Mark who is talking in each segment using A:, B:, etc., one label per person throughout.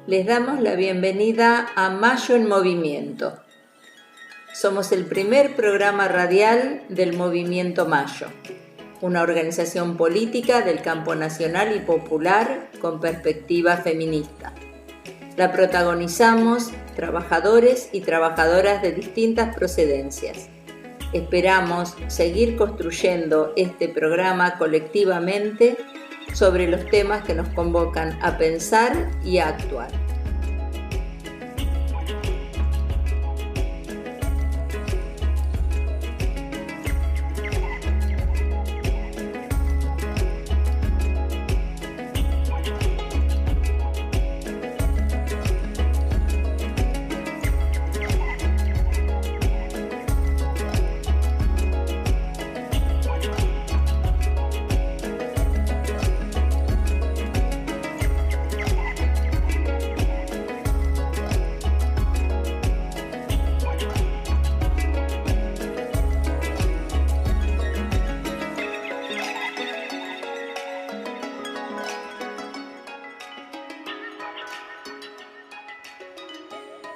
A: Les damos la bienvenida a Mayo en Movimiento. Somos el primer programa radial del Movimiento Mayo, una organización política del campo nacional y popular con perspectiva feminista. La protagonizamos trabajadores y trabajadoras de distintas procedencias. Esperamos seguir construyendo este programa colectivamente sobre los temas que nos convocan a pensar y a actuar.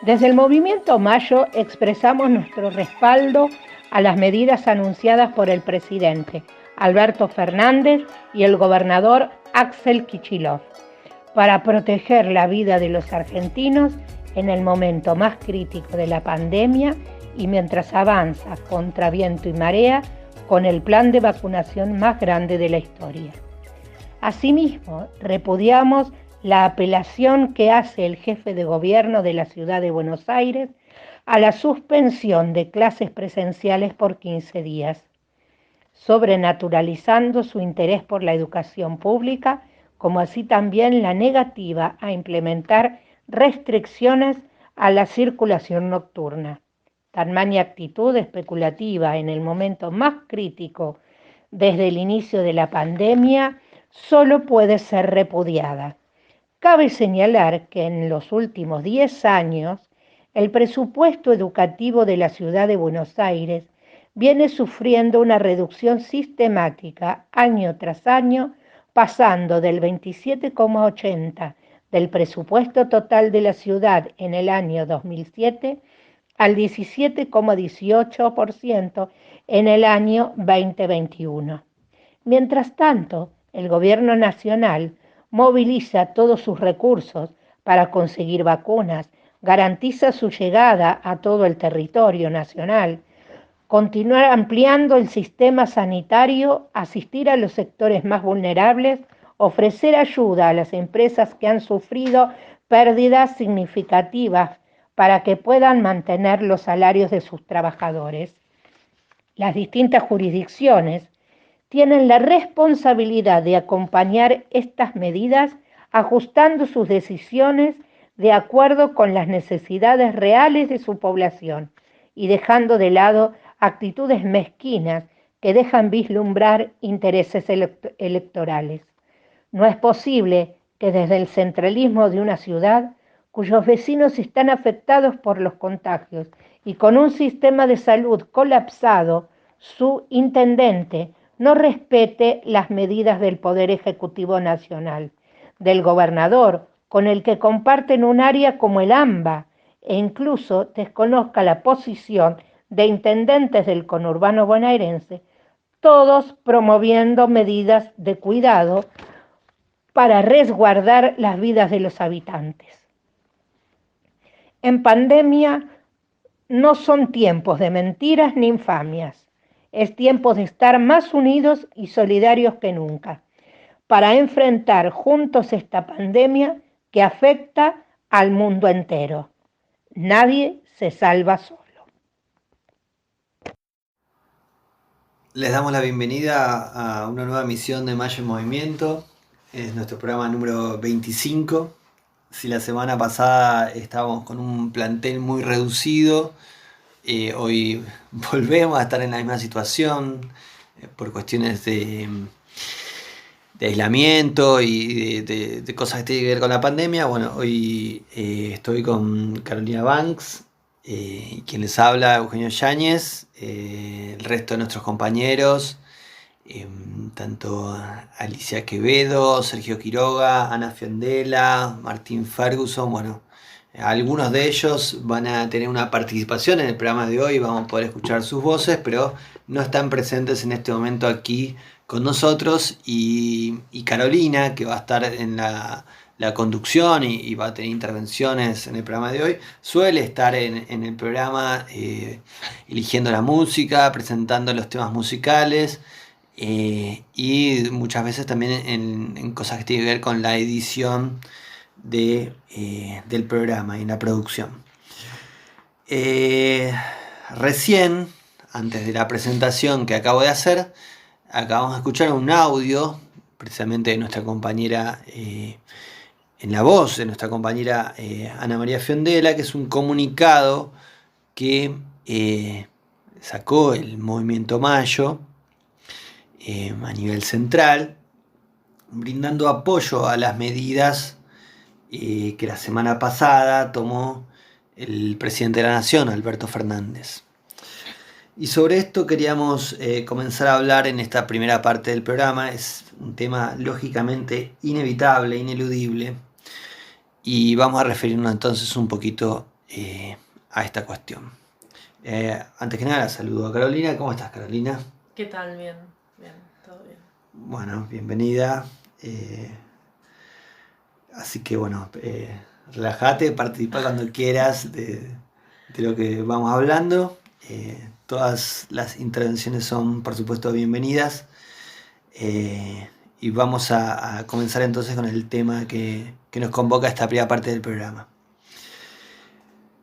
B: Desde el Movimiento Mayo expresamos nuestro respaldo a las medidas anunciadas por el presidente Alberto Fernández y el gobernador Axel Kicillof para proteger la vida de los argentinos en el momento más crítico de la pandemia y mientras avanza contra viento y marea con el plan de vacunación más grande de la historia. Asimismo, repudiamos la apelación que hace el jefe de gobierno de la ciudad de Buenos Aires a la suspensión de clases presenciales por 15 días, sobrenaturalizando su interés por la educación pública, como así también la negativa a implementar restricciones a la circulación nocturna. Tamaña actitud especulativa en el momento más crítico desde el inicio de la pandemia solo puede ser repudiada. Cabe señalar que en los últimos 10 años, el presupuesto educativo de la ciudad de Buenos Aires viene sufriendo una reducción sistemática año tras año, pasando del 27,80% del presupuesto total de la ciudad en el año 2007 al 17,18% en el año 2021. Mientras tanto, el gobierno nacional moviliza todos sus recursos para conseguir vacunas, garantiza su llegada a todo el territorio nacional, continuar ampliando el sistema sanitario, asistir a los sectores más vulnerables, ofrecer ayuda a las empresas que han sufrido pérdidas significativas para que puedan mantener los salarios de sus trabajadores. Las distintas jurisdicciones tienen la responsabilidad de acompañar estas medidas ajustando sus decisiones de acuerdo con las necesidades reales de su población y dejando de lado actitudes mezquinas que dejan vislumbrar intereses electorales. No es posible que desde el centralismo de una ciudad, cuyos vecinos están afectados por los contagios y con un sistema de salud colapsado, su intendente no respete las medidas del Poder Ejecutivo Nacional, del gobernador, con el que comparten un área como el AMBA, e incluso desconozca la posición de intendentes del conurbano bonaerense, todos promoviendo medidas de cuidado para resguardar las vidas de los habitantes. En pandemia no son tiempos de mentiras ni infamias. Es tiempo de estar más unidos y solidarios que nunca para enfrentar juntos esta pandemia que afecta al mundo entero. Nadie se salva solo.
C: Les damos la bienvenida a una nueva emisión de Mayo en Movimiento. Es nuestro programa número 25. Si la semana pasada estábamos con un plantel muy reducido, hoy volvemos a estar en la misma situación por cuestiones de aislamiento y de cosas que tienen que ver con la pandemia. Bueno, hoy estoy con Carolina Banks, quien les habla, Eugenio Yáñez, el resto de nuestros compañeros tanto Alicia Quevedo, Sergio Quiroga, Ana Fiondela, Martín Ferguson. Bueno, algunos de ellos van a tener una participación en el programa de hoy, vamos a poder escuchar sus voces, pero no están presentes en este momento aquí con nosotros. Y Carolina, que va a estar en la conducción y va a tener intervenciones en el programa de hoy, suele estar en el programa eligiendo la música, presentando los temas musicales, y muchas veces también en cosas que tienen que ver con la edición del programa y la producción. Recién, antes de la presentación que acabo de hacer, acabamos de escuchar un audio precisamente de nuestra compañera, en la voz de nuestra compañera Ana María Fiondela, que es un comunicado que sacó el Movimiento Mayo a nivel central, brindando apoyo a las medidas que la semana pasada tomó el presidente de la Nación, Alberto Fernández. Y sobre esto queríamos comenzar a hablar en esta primera parte del programa. Es un tema lógicamente inevitable, ineludible, y vamos a referirnos entonces un poquito a esta cuestión. Antes que nada, saludo a Carolina. ¿Cómo estás, Carolina?
D: ¿Qué tal? Bien, todo bien.
C: Bueno, bienvenida. Así que bueno, relájate, participa cuando quieras de lo que vamos hablando. Todas las intervenciones son, por supuesto, bienvenidas. Y vamos a comenzar entonces con el tema que nos convoca a esta primera parte del programa.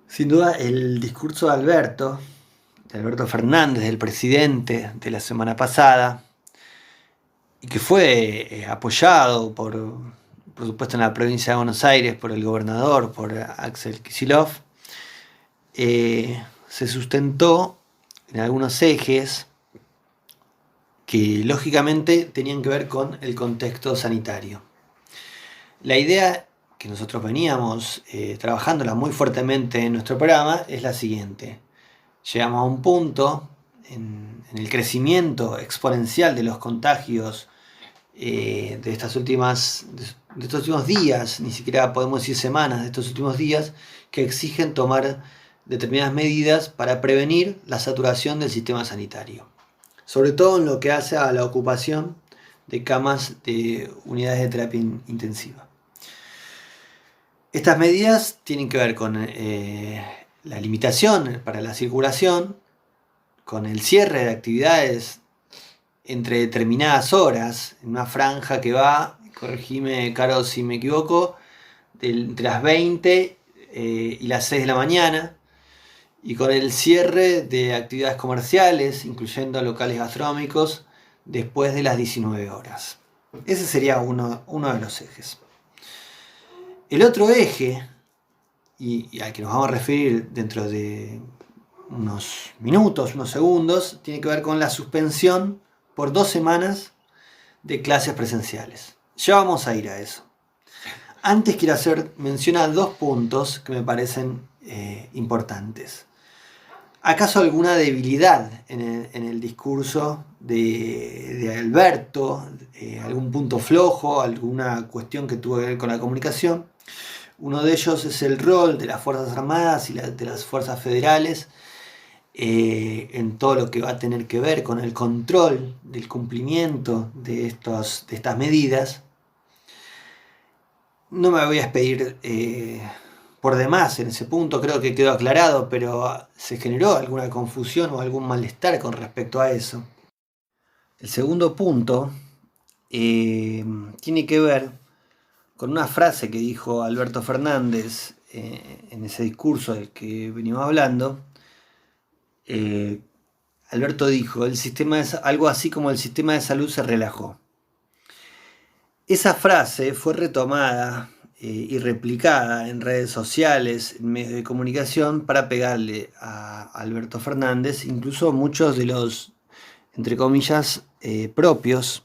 C: Sin duda, el discurso de Alberto Fernández, del presidente de la semana pasada, y que fue apoyado por supuesto en la provincia de Buenos Aires por el gobernador, por Axel Kicillof, se sustentó en algunos ejes que lógicamente tenían que ver con el contexto sanitario. La idea que nosotros veníamos trabajándola muy fuertemente en nuestro programa es la siguiente: llegamos a un punto en el crecimiento exponencial de los contagios de estos últimos días, ni siquiera podemos decir semanas, de estos últimos días, que exigen tomar determinadas medidas para prevenir la saturación del sistema sanitario, sobre todo en lo que hace a la ocupación de camas de unidades de terapia intensiva. Estas medidas tienen que ver con la limitación para la circulación, con el cierre de actividades entre determinadas horas, en una franja que va, corregime, Caro, si me equivoco, entre las 20 y las 6 de la mañana, y con el cierre de actividades comerciales, incluyendo locales gastronómicos, después de las 19 horas. Ese sería uno de los ejes. El otro eje, y al que nos vamos a referir dentro de unos minutos, unos segundos, tiene que ver con la suspensión por 2 semanas de clases presenciales. Ya vamos a ir a eso. Antes quiero hacer mención a 2 puntos que me parecen importantes. ¿Acaso alguna debilidad en el discurso de Alberto? ¿Algún punto flojo? ¿Alguna cuestión que tuvo que ver con la comunicación? Uno de ellos es el rol de las Fuerzas Armadas y de las Fuerzas Federales en todo lo que va a tener que ver con el control del cumplimiento de estas medidas. No me voy a expedir por demás en ese punto, creo que quedó aclarado, pero se generó alguna confusión o algún malestar con respecto a eso. El segundo punto tiene que ver con una frase que dijo Alberto Fernández en ese discurso del que venimos hablando. Alberto dijo, algo así como el sistema de salud se relajó. Esa frase fue retomada y replicada en redes sociales, en medios de comunicación, para pegarle a Alberto Fernández. Incluso muchos de los, entre comillas, propios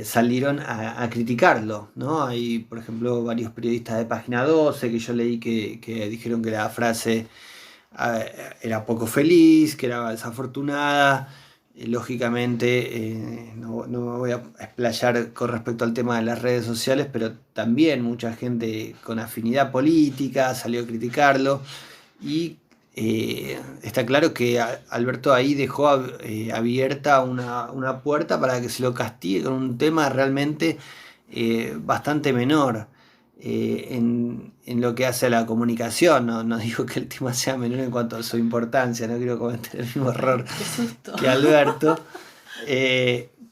C: salieron a criticarlo, ¿no? Hay, por ejemplo, varios periodistas de Página 12 que yo leí que dijeron que la frase era poco feliz, que era desafortunada, Lógicamente, no me voy a explayar con respecto al tema de las redes sociales, pero también mucha gente con afinidad política salió a criticarlo y está claro que Alberto ahí dejó abierta una puerta para que se lo castigue con un tema realmente bastante menor en lo que hace a la comunicación. No digo que el tema sea menor en cuanto a su importancia, no quiero cometer el mismo error
D: Qué susto.
C: que Alberto,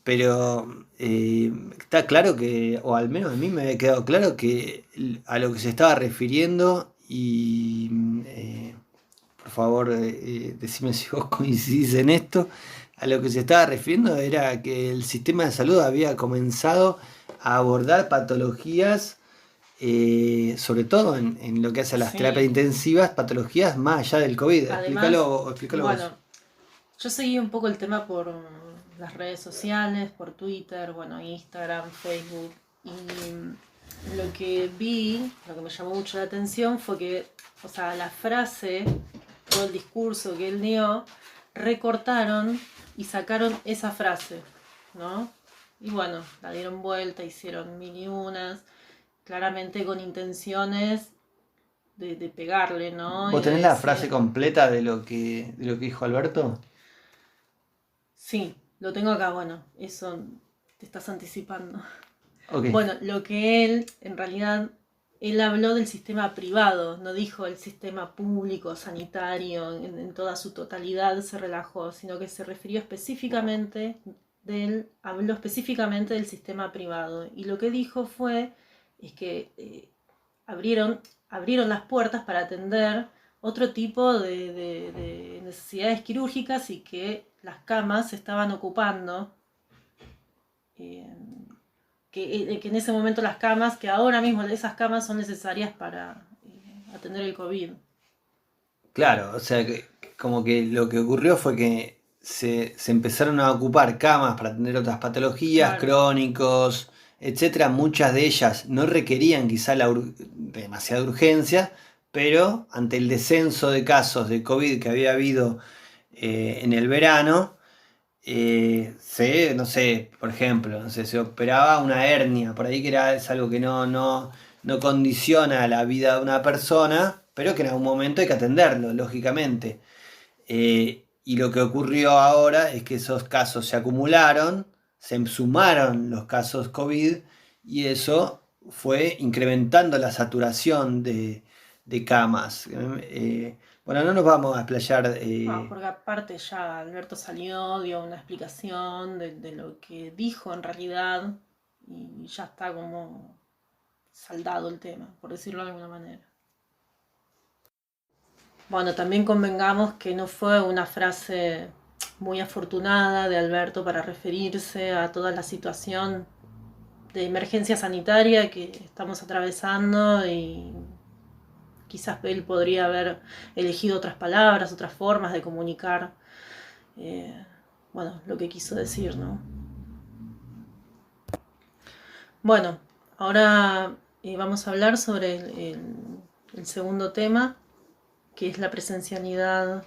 C: pero está claro que, o al menos a mí me había quedado claro que a lo que se estaba refiriendo, y por favor decime si vos coincidís en esto, a lo que se estaba refiriendo era que el sistema de salud había comenzado a abordar patologías, sobre todo en lo que hace a las
D: Sí.
C: terapias intensivas, patologías más allá del COVID.
D: Además,
C: Explícalo vos.
D: bueno, yo seguí un poco el tema por las redes sociales, por Twitter, bueno, Instagram, Facebook, y lo que vi, lo que me llamó mucho la atención fue que, o sea, la frase, todo el discurso que él dio, recortaron y sacaron esa frase, ¿no? Y bueno, la dieron vuelta, hicieron mil y unas, claramente con intenciones de pegarle, ¿no?
C: ¿Vos
D: Y de
C: tenés la
D: decir-
C: frase completa de lo que dijo Alberto?
D: Sí, lo tengo acá, bueno, eso te estás anticipando.
C: Ok.
D: Bueno, lo que él, en realidad, él habló del sistema privado, no dijo el sistema público, sanitario, en toda su totalidad se relajó, sino que se refirió específicamente habló específicamente del sistema privado. Y lo que dijo es que abrieron las puertas para atender otro tipo de necesidades quirúrgicas y que las camas se estaban ocupando. Que en ese momento las camas, que ahora mismo esas camas son necesarias para atender el COVID.
C: Claro, o sea, que como que lo que ocurrió fue que se empezaron a ocupar camas para atender otras patologías,
D: Claro.
C: crónicos, etcétera. Muchas de ellas no requerían quizá demasiada urgencia, pero ante el descenso de casos de COVID que había habido en el verano, no sé, por ejemplo, no sé, se operaba una hernia, por ahí es algo que no condiciona la vida de una persona, pero que en algún momento hay que atenderlo, lógicamente. Y lo que ocurrió ahora es que esos casos se acumularon, se sumaron los casos COVID y eso fue incrementando la saturación de camas. Bueno, no nos vamos a explayar.
D: No, porque aparte ya Alberto salió, dio una explicación de lo que dijo en realidad y ya está como saldado el tema, por decirlo de alguna manera. Bueno, también convengamos que no fue una frase muy afortunada de Alberto para referirse a toda la situación de emergencia sanitaria que estamos atravesando y quizás él podría haber elegido otras palabras, otras formas de comunicar, bueno, lo que quiso decir, ¿no? Bueno, ahora vamos a hablar sobre el segundo tema, que es la presencialidad,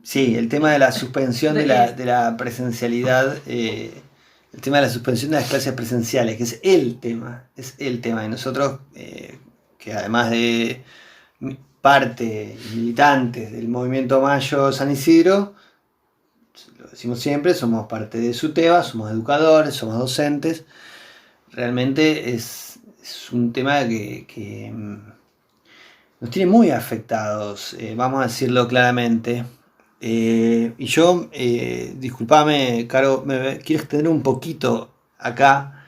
C: Sí, el tema de la suspensión de la presencialidad, el tema de la suspensión de las clases presenciales, que es el tema. Y nosotros, que además de parte militantes del movimiento Mayo San Isidro, lo decimos siempre, somos parte de SUTEBA, somos educadores, somos docentes. Realmente es un tema que nos tiene muy afectados, vamos a decirlo claramente. Y yo, disculpame, Caro, me quiero extender un poquito acá,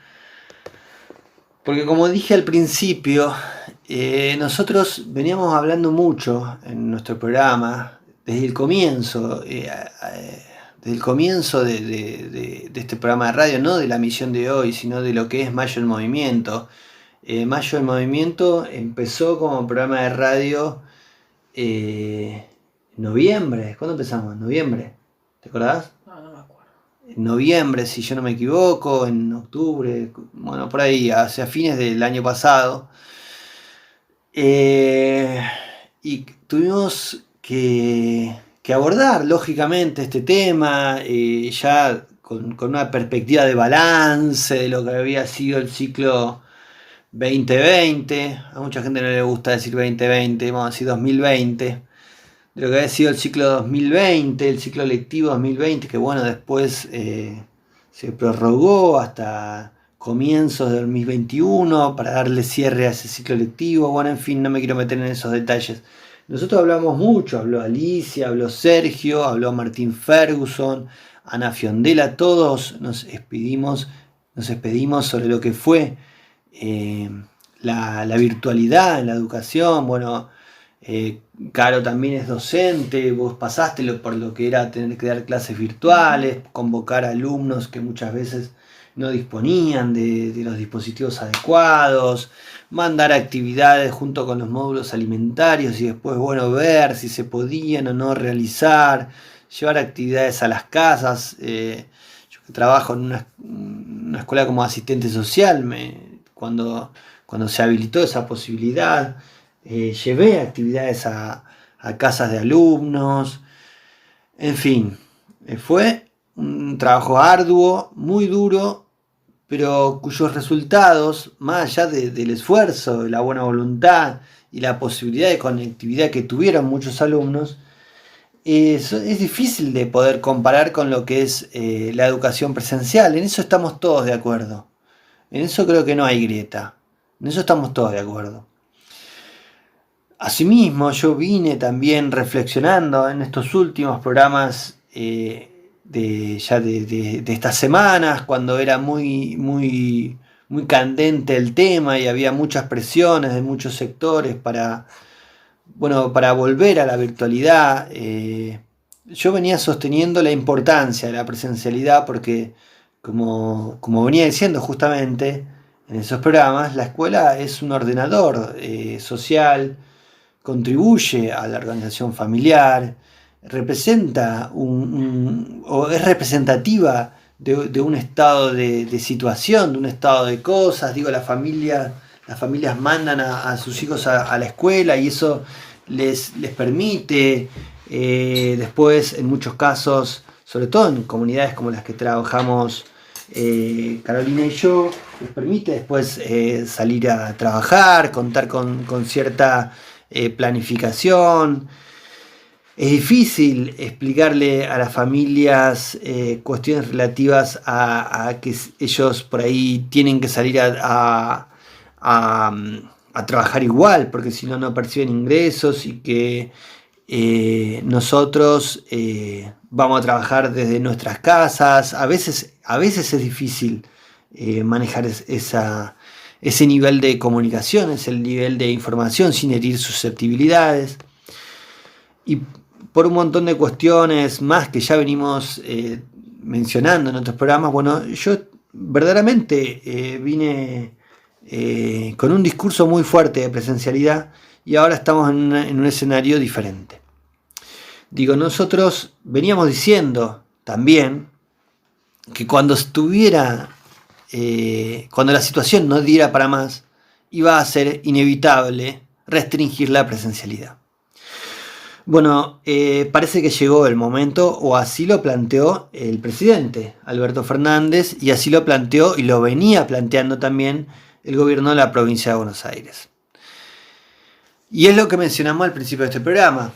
C: porque como dije al principio, nosotros veníamos hablando mucho en nuestro programa, desde el comienzo, de este programa de radio, no de la misión de hoy, sino de lo que es Mayo en Movimiento. Mayo en Movimiento empezó como programa de radio noviembre. ¿Cuándo empezamos? ¿Noviembre? ¿Te acordás?
D: No me acuerdo.
C: En noviembre, si yo no me equivoco, en octubre, bueno, por ahí, hacia fines del año pasado. Y tuvimos que abordar lógicamente este tema, ya con una perspectiva de balance de lo que había sido el ciclo 2020. A mucha gente no le gusta decir 2020, vamos a decir 2020. De lo que había sido el ciclo 2020, el ciclo lectivo 2020, que bueno, después se prorrogó hasta comienzos del 2021 para darle cierre a ese ciclo lectivo. Bueno, en fin, no me quiero meter en esos detalles. Nosotros hablamos mucho, habló Alicia, habló Sergio, habló Martín Ferguson, Ana Fiondela, todos nos despedimos sobre lo que fue la virtualidad en la educación. Bueno, Caro también es docente, vos pasaste por lo que era tener que dar clases virtuales, convocar alumnos que muchas veces no disponían de los dispositivos adecuados, mandar actividades junto con los módulos alimentarios y después, bueno, ver si se podían o no realizar, llevar actividades a las casas. Yo que trabajo en una escuela como asistente social, cuando se habilitó esa posibilidad, llevé actividades a casas de alumnos. En fin, fue un trabajo arduo, muy duro, pero cuyos resultados, más allá del esfuerzo, de la buena voluntad y la posibilidad de conectividad que tuvieron muchos alumnos, es difícil de poder comparar con lo que es la educación presencial. En eso estamos todos de acuerdo. En eso creo que no hay grieta. En eso estamos todos de acuerdo. Asimismo, yo vine también reflexionando en estos últimos programas de estas semanas, cuando era muy candente el tema y había muchas presiones de muchos sectores para volver a la virtualidad. Yo venía sosteniendo la importancia de la presencialidad porque, como venía diciendo justamente en esos programas, la escuela es un ordenador social, contribuye a la organización familiar, representa o es representativa de un estado de situación, de un estado de cosas. Digo, las familias mandan a sus hijos a la escuela y eso les permite después, en muchos casos, sobre todo en comunidades como las que trabajamos Carolina y yo, les permite después salir a trabajar, contar con cierta planificación. Es difícil explicarle a las familias cuestiones relativas a que ellos por ahí tienen que salir a trabajar igual, porque si no, no perciben ingresos, y que nosotros vamos a trabajar desde nuestras casas. A veces es difícil manejar ese nivel de comunicación, ese nivel de información sin herir susceptibilidades. Y por un montón de cuestiones más que ya venimos mencionando en otros programas, bueno, yo verdaderamente vine con un discurso muy fuerte de presencialidad y ahora estamos en un escenario diferente. Digo, nosotros veníamos diciendo también que cuando la situación no diera para más, iba a ser inevitable restringir la presencialidad. Bueno, parece que llegó el momento, o así lo planteó el presidente Alberto Fernández, y así lo planteó y lo venía planteando también el gobierno de la provincia de Buenos Aires. Y es lo que mencionamos al principio de este programa.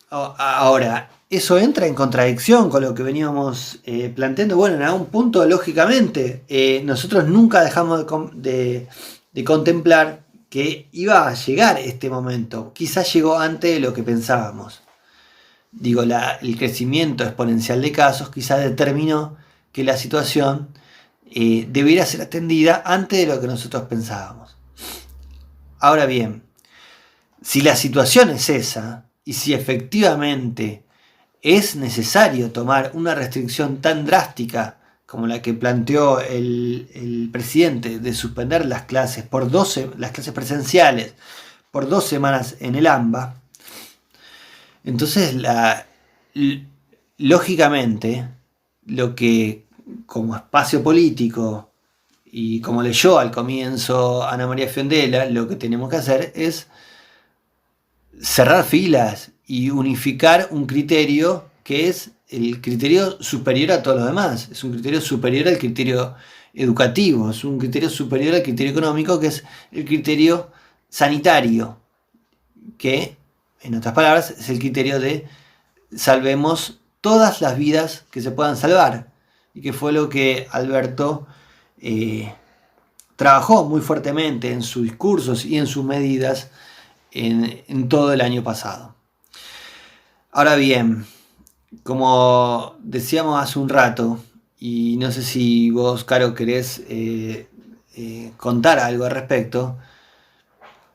C: Ahora, ¿eso entra en contradicción con lo que veníamos planteando? Bueno, en algún punto, lógicamente, nosotros nunca dejamos de contemplar que iba a llegar este momento. Quizás llegó antes de lo que pensábamos. Digo, el crecimiento exponencial de casos quizás determinó que la situación debiera ser atendida antes de lo que nosotros pensábamos. Ahora bien, si la situación es esa, y si efectivamente es necesario tomar una restricción tan drástica como la que planteó el presidente, de suspender las clases las clases presenciales por 2 semanas en el AMBA, entonces lógicamente lo que como espacio político, y como leyó al comienzo Ana María Fiondela, lo que tenemos que hacer es cerrar filas y unificar un criterio que es el criterio superior a todos los demás. Es un criterio superior al criterio educativo, es un criterio superior al criterio económico, que es el criterio sanitario, que, en otras palabras, es el criterio de salvemos todas las vidas que se puedan salvar, y que fue lo que Alberto trabajó muy fuertemente en sus discursos y en sus medidas en todo el año pasado. Ahora bien, como decíamos hace un rato, y no sé si vos, Caro, querés contar algo al respecto,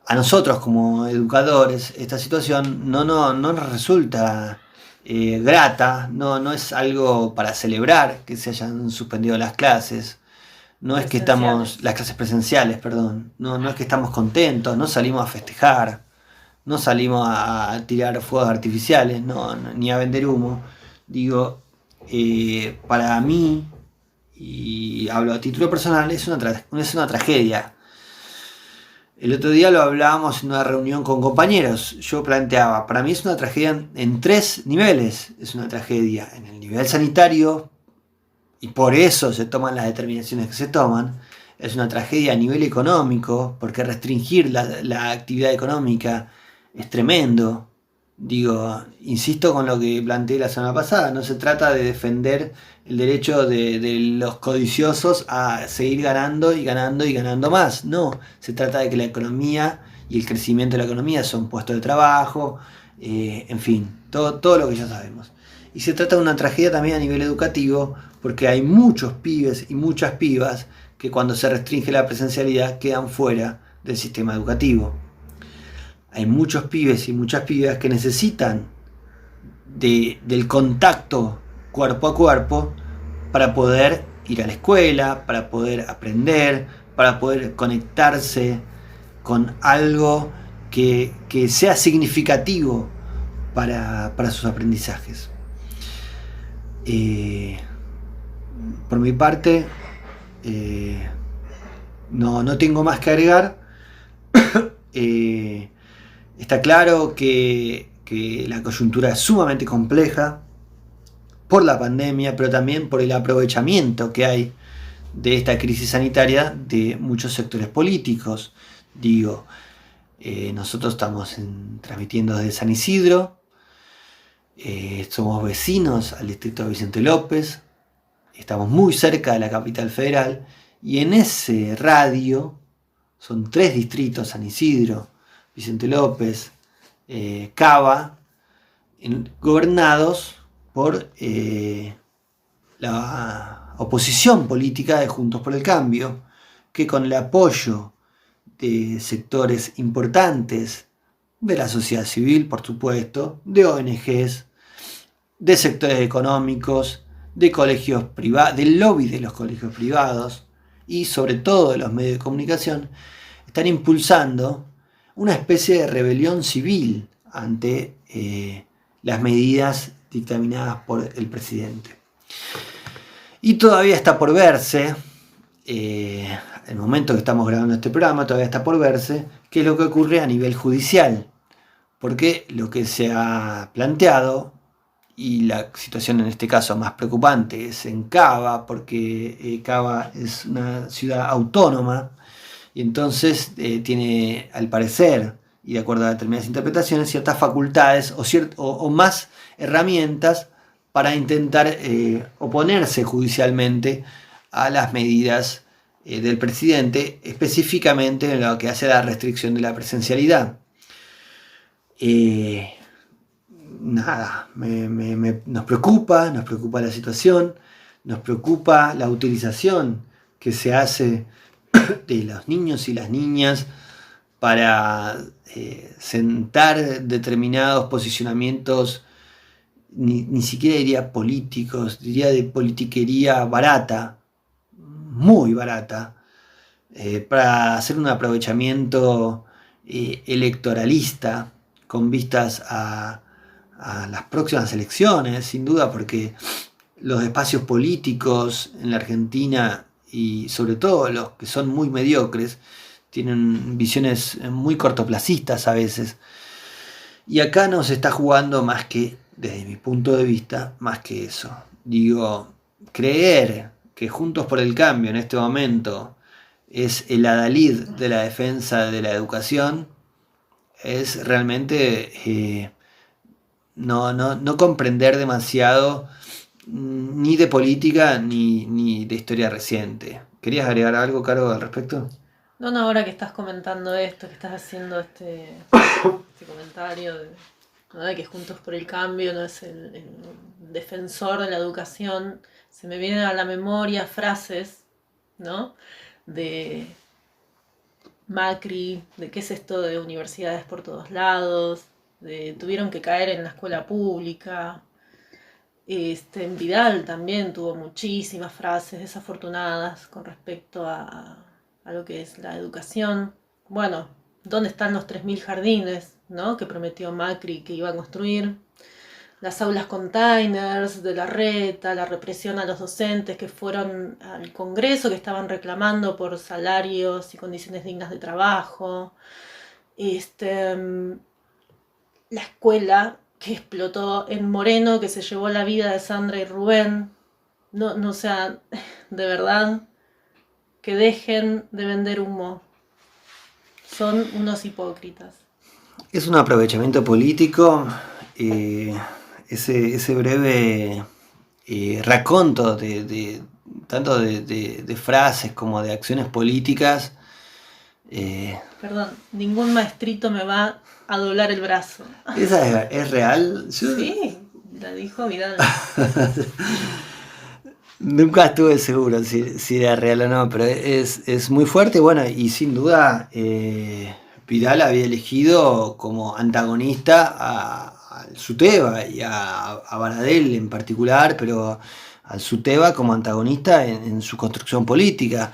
C: a nosotros como educadores esta situación no nos resulta grata, no es algo para celebrar que se hayan suspendido las clases, no es que estamos, las clases presenciales, perdón, no es que estamos contentos, no salimos a festejar, no salimos a tirar fuegos artificiales, ni a vender humo. Digo, para mí, y hablo a título personal, es una tragedia. El otro día lo hablábamos en una reunión con compañeros. Yo planteaba, para mí es una tragedia en 3 niveles. Es una tragedia en el nivel sanitario, y por eso se toman las determinaciones que se toman. Es una tragedia a nivel económico, porque restringir la actividad económica es tremendo. Digo, insisto con lo que planteé la semana pasada, no se trata de defender el derecho de los codiciosos a seguir ganando y ganando y ganando más. No, se trata de que la economía y el crecimiento de la economía son puestos de trabajo, en fin, todo lo que ya sabemos. Y se trata de una tragedia también a nivel educativo, porque hay muchos pibes y muchas pibas que cuando se restringe la presencialidad quedan fuera del sistema educativo. Hay muchos pibes y muchas pibas que necesitan del contacto cuerpo a cuerpo para poder ir a la escuela, para poder aprender, para poder conectarse con algo que sea significativo para sus aprendizajes. Por mi parte, no tengo más que agregar. Está claro que la coyuntura es sumamente compleja por la pandemia, pero también por el aprovechamiento que hay de esta crisis sanitaria de muchos sectores políticos. Digo, nosotros estamos transmitiendo desde San Isidro, somos vecinos al distrito de Vicente López, estamos muy cerca de la capital federal, y en ese radio son 3 distritos: San Isidro, Vicente López, Cava, gobernados por la oposición política de Juntos por el Cambio, que con el apoyo de sectores importantes de la sociedad civil, por supuesto, de ONGs, de sectores económicos, de colegios privados, del lobby de los colegios privados y sobre todo de los medios de comunicación, están impulsando una especie de rebelión civil ante las medidas dictaminadas por el presidente. Y todavía está por verse, en el momento que estamos grabando este programa, todavía está por verse qué es lo que ocurre a nivel judicial, porque lo que se ha planteado, y la situación en este caso más preocupante, es en Cava, porque Cava es una ciudad autónoma, y entonces tiene, al parecer, y de acuerdo a determinadas interpretaciones, ciertas facultades o más herramientas para intentar oponerse judicialmente a las medidas del presidente, específicamente en lo que hace a la restricción de la presencialidad. Nos preocupa la situación, nos preocupa la utilización que se hace de los niños y las niñas para sentar determinados posicionamientos, ni siquiera diría políticos, diría de politiquería barata, muy barata, para hacer un aprovechamiento electoralista con vistas a las próximas elecciones, sin duda, porque los espacios políticos en la Argentina, y sobre todo los que son muy mediocres, tienen visiones muy cortoplacistas a veces, Y acá no se está jugando más que, desde mi punto de vista, más que eso. Digo, creer que Juntos por el Cambio en este momento es el adalid de la defensa de la educación es realmente no comprender demasiado ni de política ni de historia reciente. ¿Querías agregar algo, Caro, al respecto?
D: No, ahora que estás comentando esto, que estás haciendo este comentario de que Juntos por el Cambio no es el defensor de la educación, se me vienen a la memoria frases, ¿no?, de Macri, de qué es esto de universidades por todos lados, de tuvieron que caer en la escuela pública. En Vidal también tuvo muchísimas frases desafortunadas con respecto a lo que es la educación. Bueno, ¿dónde están los 3.000 jardines, ¿no?, que prometió Macri que iba a construir? Las aulas containers de Larreta, la represión a los docentes que fueron al Congreso, que estaban reclamando por salarios y condiciones dignas de trabajo. La escuela que explotó en Moreno, que se llevó la vida de Sandra y Rubén. No, o sea, de verdad, que dejen de vender humo. Son unos hipócritas.
C: Es un aprovechamiento político. Ese breve raconto tanto de frases como de acciones políticas.
D: Perdón, ningún maestrito me va a doblar el brazo.
C: ¿Esa es real?
D: Sí, la dijo Vidal.
C: Nunca estuve seguro si era real o no, pero es muy fuerte. Bueno, y sin duda Vidal había elegido como antagonista al Suteba y a Baradel en particular, pero al Suteba como antagonista en su construcción política.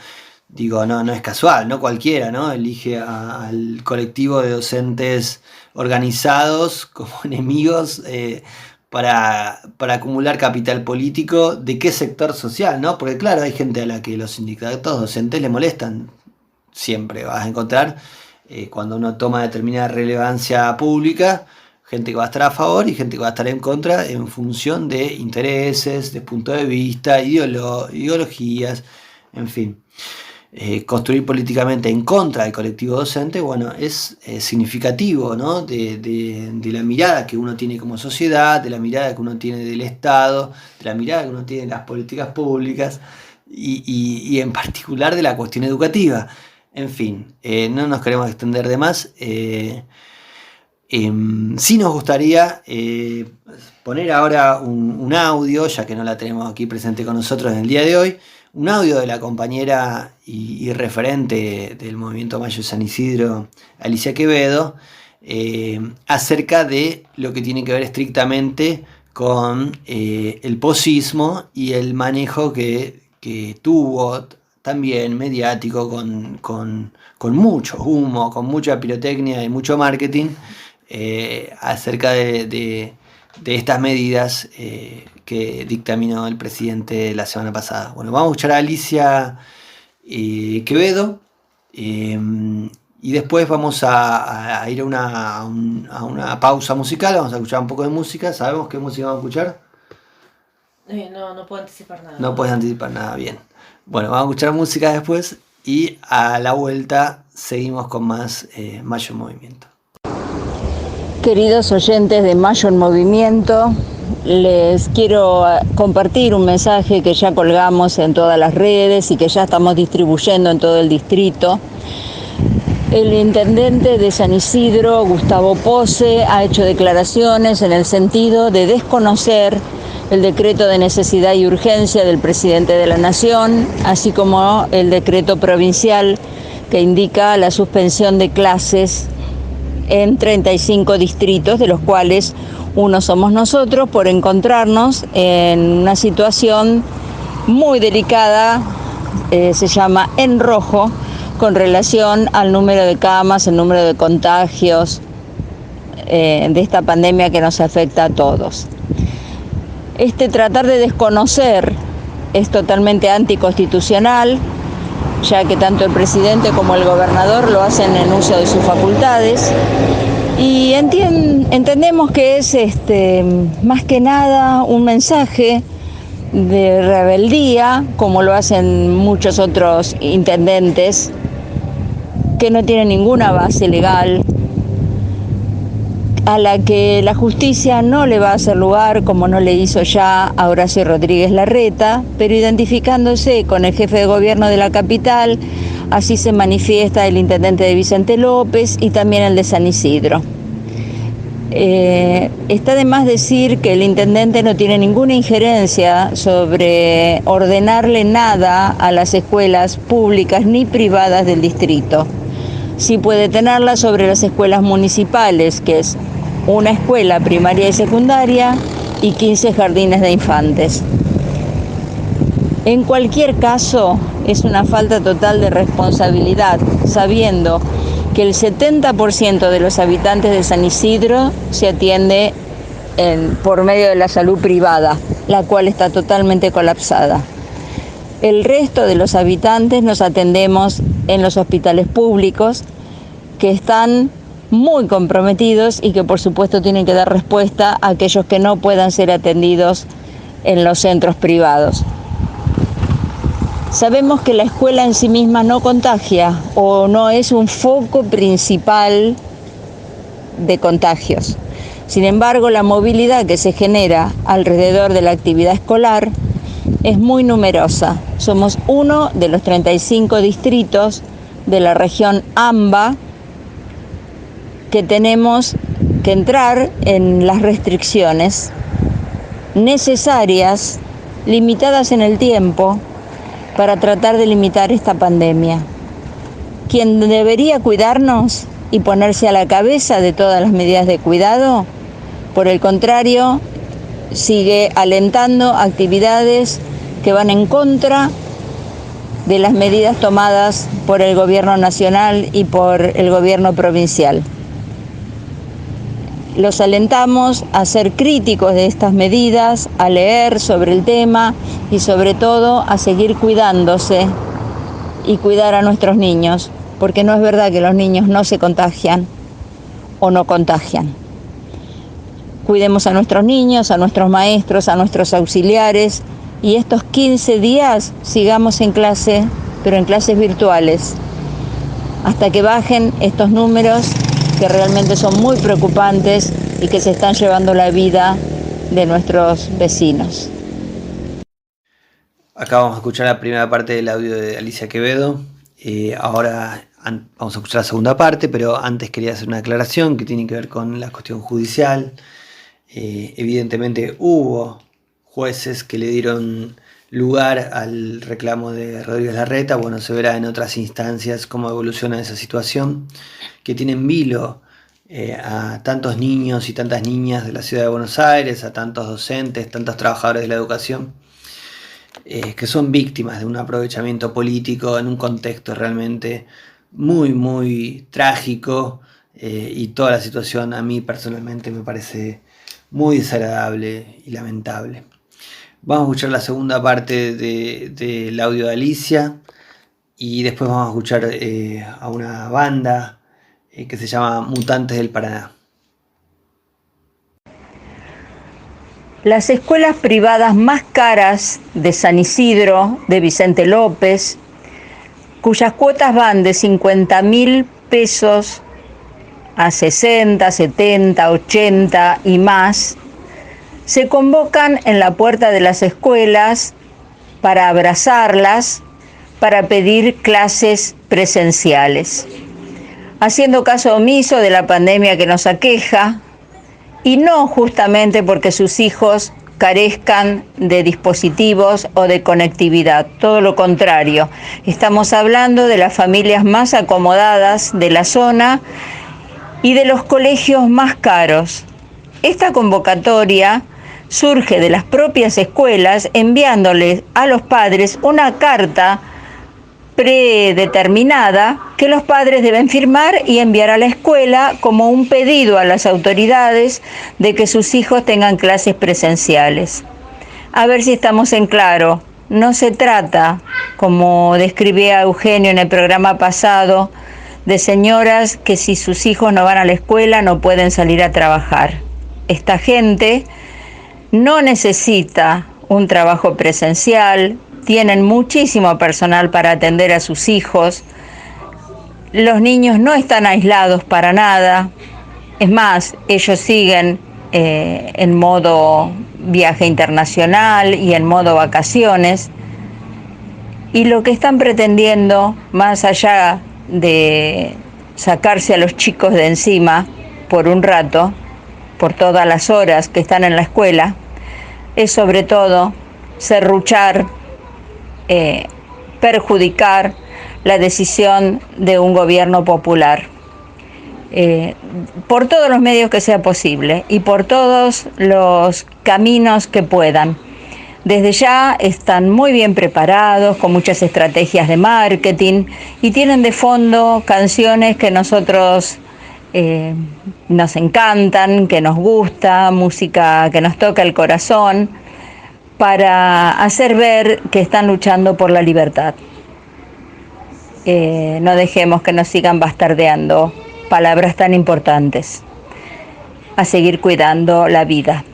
C: Digo, no es casual, no cualquiera, ¿no? Elige al colectivo de docentes organizados como enemigos para acumular capital político. ¿De qué sector social, no? Porque claro, hay gente a la que los sindicatos docentes le molestan. Siempre vas a encontrar, cuando uno toma determinada relevancia pública, gente que va a estar a favor y gente que va a estar en contra en función de intereses, de puntos de vista, ideologías, en fin. Construir políticamente en contra del colectivo docente, bueno, es significativo, ¿no?, de la mirada que uno tiene como sociedad, de la mirada que uno tiene del Estado, de la mirada que uno tiene de las políticas públicas y en particular de la cuestión educativa. En fin, no nos queremos extender de más. Sí nos gustaría poner ahora un audio, ya que no la tenemos aquí presente con nosotros en el día de hoy, un audio de la compañera y referente del Movimiento Mayo de San Isidro, Alicia Quevedo, acerca de lo que tiene que ver estrictamente con el posismo y el manejo que tuvo también mediático con mucho humo, con mucha pirotecnia y mucho marketing, acerca de estas medidas que dictaminó el presidente la semana pasada. Bueno, vamos a escuchar a Alicia Quevedo y después vamos a ir a una pausa musical. Vamos a escuchar un poco de música. ¿Sabemos qué música vamos a escuchar?
D: No puedo anticipar nada.
C: No puedes anticipar nada, bien. Bueno, vamos a escuchar música después y a la vuelta seguimos con más Mayo en Movimiento.
E: Queridos oyentes de Mayo en Movimiento, les quiero compartir un mensaje que ya colgamos en todas las redes y que ya estamos distribuyendo en todo el distrito. El intendente de San Isidro, Gustavo Pose, ha hecho declaraciones en el sentido de desconocer el decreto de necesidad y urgencia del presidente de la Nación, así como el decreto provincial que indica la suspensión de clases en 35 distritos, de los cuales uno somos nosotros, por encontrarnos en una situación muy delicada, se llama en rojo, con relación al número de camas, el número de contagios de esta pandemia que nos afecta a todos. Tratar de desconocer es totalmente anticonstitucional, ya que tanto el presidente como el gobernador lo hacen en uso de sus facultades, Y entendemos que es más que nada un mensaje de rebeldía, como lo hacen muchos otros intendentes, que no tienen ninguna base legal, a la que la justicia no le va a hacer lugar, como no le hizo ya a Horacio Rodríguez Larreta, pero identificándose con el jefe de gobierno de la capital, así se manifiesta el intendente de Vicente López y también el de San Isidro. Está de más decir que el intendente no tiene ninguna injerencia sobre ordenarle nada a las escuelas públicas ni privadas del distrito. Sí puede tenerla sobre las escuelas municipales, que es una escuela primaria y secundaria y 15 jardines de infantes. En cualquier caso, es una falta total de responsabilidad, sabiendo que el 70% de los habitantes de San Isidro se atiende por medio de la salud privada, la cual está totalmente colapsada. El resto de los habitantes nos atendemos en los hospitales públicos, que están muy comprometidos y que por supuesto tienen que dar respuesta a aquellos que no puedan ser atendidos en los centros privados. Sabemos que la escuela en sí misma no contagia o no es un foco principal de contagios. Sin embargo, la movilidad que se genera alrededor de la actividad escolar es muy numerosa. Somos uno de los 35 distritos de la región AMBA que tenemos que entrar en las restricciones necesarias, limitadas en el tiempo, para tratar de limitar esta pandemia. Quien debería cuidarnos y ponerse a la cabeza de todas las medidas de cuidado, por el contrario, sigue alentando actividades que van en contra de las medidas tomadas por el gobierno nacional y por el gobierno provincial. Los alentamos a ser críticos de estas medidas, a leer sobre el tema y sobre todo a seguir cuidándose y cuidar a nuestros niños, porque no es verdad que los niños no se contagian o no contagian. Cuidemos a nuestros niños, a nuestros maestros, a nuestros auxiliares y estos 15 días sigamos en clase, pero en clases virtuales, hasta que bajen estos números que realmente son muy preocupantes y que se están llevando la vida de nuestros vecinos.
C: Acá vamos a escuchar la primera parte del audio de Alicia Quevedo. Ahora vamos a escuchar la segunda parte, pero antes quería hacer una aclaración que tiene que ver con la cuestión judicial. Evidentemente hubo jueces que le dieron lugar al reclamo de Rodríguez Larreta. Bueno, se verá en otras instancias cómo evoluciona esa situación, que tiene en vilo a tantos niños y tantas niñas de la ciudad de Buenos Aires, a tantos docentes, tantos trabajadores de la educación, que son víctimas de un aprovechamiento político en un contexto realmente muy, muy trágico, y toda la situación a mí personalmente me parece muy desagradable y lamentable. Vamos a escuchar la segunda parte del audio de Alicia y después vamos a escuchar a una banda que se llama Mutantes del Paraná.
E: Las escuelas privadas más caras de San Isidro, de Vicente López, cuyas cuotas van de 50.000 pesos a 60, 70, 80 y más, se convocan en la puerta de las escuelas para abrazarlas, para pedir clases presenciales, haciendo caso omiso de la pandemia que nos aqueja, y no justamente porque sus hijos carezcan de dispositivos o de conectividad, todo lo contrario. Estamos hablando de las familias más acomodadas de la zona y de los colegios más caros. Esta convocatoria surge de las propias escuelas enviándoles a los padres una carta predeterminada que los padres deben firmar y enviar a la escuela como un pedido a las autoridades de que sus hijos tengan clases presenciales. A ver si estamos en claro, no se trata, como describía Eugenio en el programa pasado, de señoras que si sus hijos no van a la escuela no pueden salir a trabajar. Esta gente no necesita un trabajo presencial, tienen muchísimo personal para atender a sus hijos, los niños no están aislados para nada, es más, ellos siguen en modo viaje internacional y en modo vacaciones, y lo que están pretendiendo, más allá de sacarse a los chicos de encima por un rato, por todas las horas que están en la escuela, es sobre todo serruchar, perjudicar la decisión de un gobierno popular. Por todos los medios que sea posible y por todos los caminos que puedan. Desde ya están muy bien preparados, con muchas estrategias de marketing y tienen de fondo canciones que nosotros nos encantan, que nos gusta, música que nos toca el corazón, para hacer ver que están luchando por la libertad. No dejemos que nos sigan bastardeando palabras tan importantes. A seguir cuidando la vida.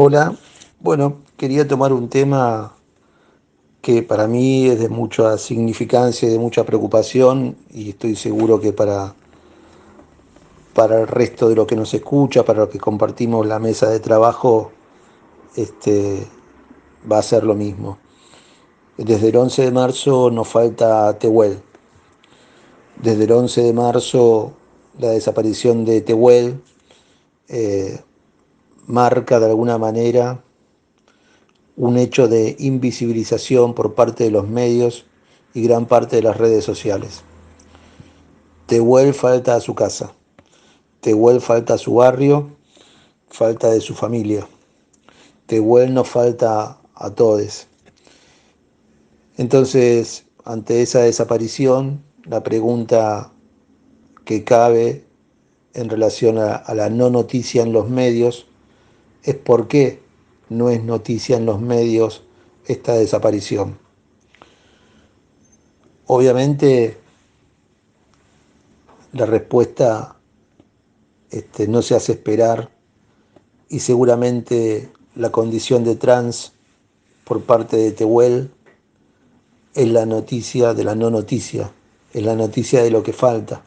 F: Hola, bueno, quería tomar un tema que para mí es de mucha significancia y de mucha preocupación y estoy seguro que para el resto de lo que nos escucha, para los que compartimos la mesa de trabajo, va a ser lo mismo. Desde el 11 de marzo nos falta Tehuel. Desde el 11 de marzo la desaparición de Tehuel marca de alguna manera un hecho de invisibilización por parte de los medios y gran parte de las redes sociales. Tehuel falta a su casa, Tehuel falta a su barrio, falta de su familia. Tehuel nos falta a todos. Entonces, ante esa desaparición, la pregunta que cabe en relación a la no noticia en los medios es por qué no es noticia en los medios esta desaparición. Obviamente la respuesta no se hace esperar y seguramente la condición de trans por parte de Tehuel es la noticia de la no noticia, es la noticia de lo que falta.